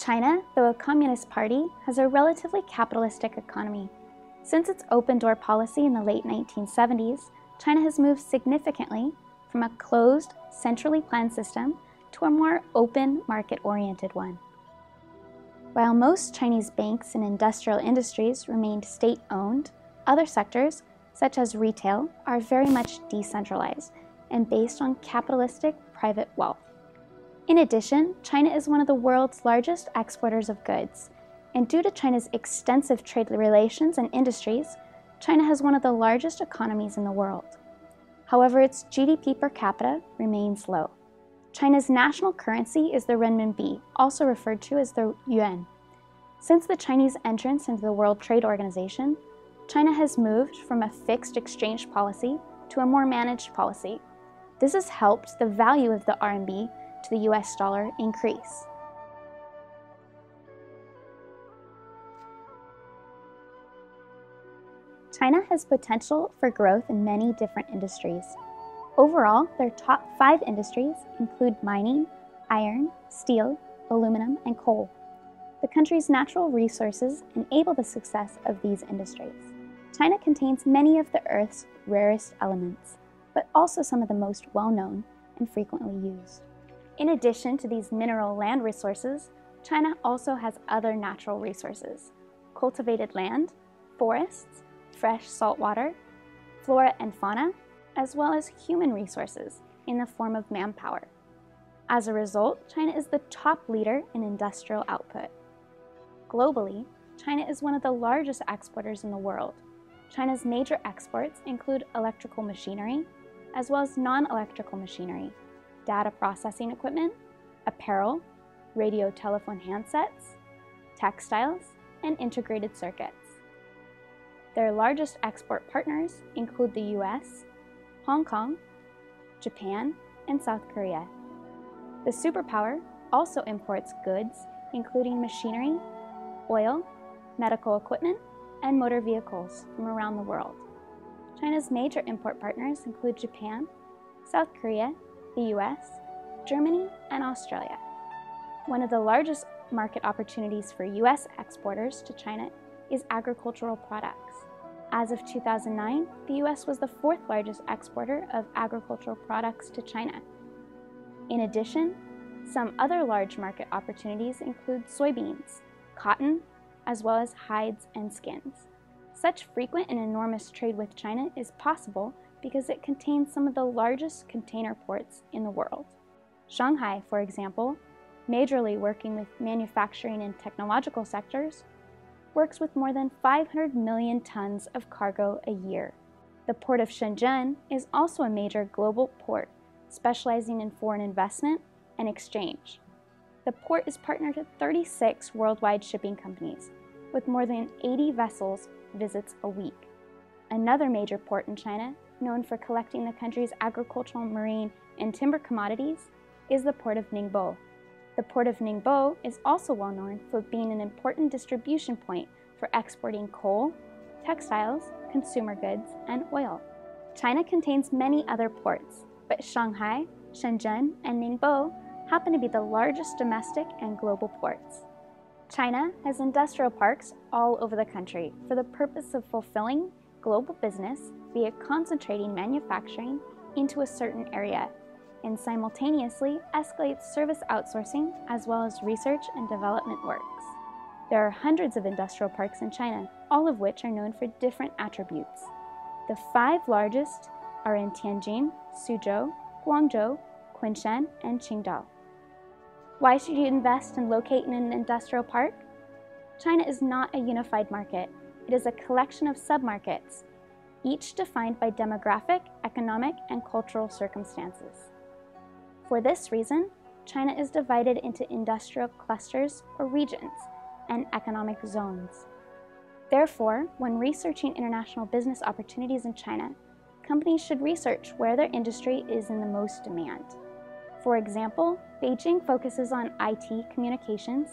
China, though a communist party, has a relatively capitalistic economy. Since its open-door policy in the late 1970s, China has moved significantly from a closed, centrally planned system to a more open, market-oriented one. While most Chinese banks and industrial industries remained state-owned, other sectors, such as retail, are very much decentralized and based on capitalistic private wealth. In addition, China is one of the world's largest exporters of goods, and due to China's extensive trade relations and industries, China has one of the largest economies in the world. However, its GDP per capita remains low. China's national currency is the renminbi, also referred to as the yuan. Since the Chinese entrance into the World Trade Organization, China has moved from a fixed exchange policy to a more managed policy. This has helped the value of the RMB to the US dollar increase. China has potential for growth in many different industries. Overall, their top 5 industries include mining, iron, steel, aluminum, and coal. The country's natural resources enable the success of these industries. China contains many of the Earth's rarest elements, but also some of the most well-known and frequently used. In addition to these mineral land resources, China also has other natural resources: cultivated land, forests, fresh salt water, flora and fauna, as well as human resources in the form of manpower. As a result, China is the top leader in industrial output. Globally, China is one of the largest exporters in the world. China's major exports include electrical machinery, as well as non-electrical machinery, data processing equipment, apparel, radio telephone handsets, textiles, and integrated circuits. Their largest export partners include the US, Hong Kong, Japan, and South Korea. The superpower also imports goods including machinery, oil, medical equipment, and motor vehicles from around the world. China's major import partners include Japan, South Korea, the US, Germany, and Australia. One of the largest market opportunities for US exporters to China is agricultural products. As of 2009, the US was the 4th largest exporter of agricultural products to China. In addition, some other large market opportunities include soybeans, cotton, as well as hides and skins. Such frequent and enormous trade with China is possible because it contains some of the largest container ports in the world. Shanghai, for example, majorly working with manufacturing and technological sectors, works with more than 500 million tons of cargo a year. The port of Shenzhen is also a major global port, specializing in foreign investment and exchange. The port is partnered with 36 worldwide shipping companies, with more than 80 vessels visits a week. Another major port in China, known for collecting the country's agricultural, marine, and timber commodities, is the port of Ningbo. The port of Ningbo is also well known for being an important distribution point for exporting coal, textiles, consumer goods, and oil. China contains many other ports, but Shanghai, Shenzhen, and Ningbo happen to be the largest domestic and global ports. China has industrial parks all over the country for the purpose of fulfilling global business via concentrating manufacturing into a certain area, and simultaneously escalates service outsourcing as well as research and development works. There are hundreds of industrial parks in China, all of which are known for different attributes. The 5 largest are in Tianjin, Suzhou, Guangzhou, Kunshan, and Qingdao. Why should you invest and locate in an industrial park? China is not a unified market. It is a collection of submarkets, each defined by demographic, economic, and cultural circumstances. For this reason, China is divided into industrial clusters or regions and economic zones. Therefore, when researching international business opportunities in China, companies should research where their industry is in the most demand. For example, Beijing focuses on IT, communications,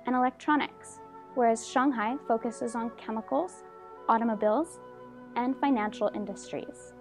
and electronics, whereas Shanghai focuses on chemicals, automobiles, and financial industries.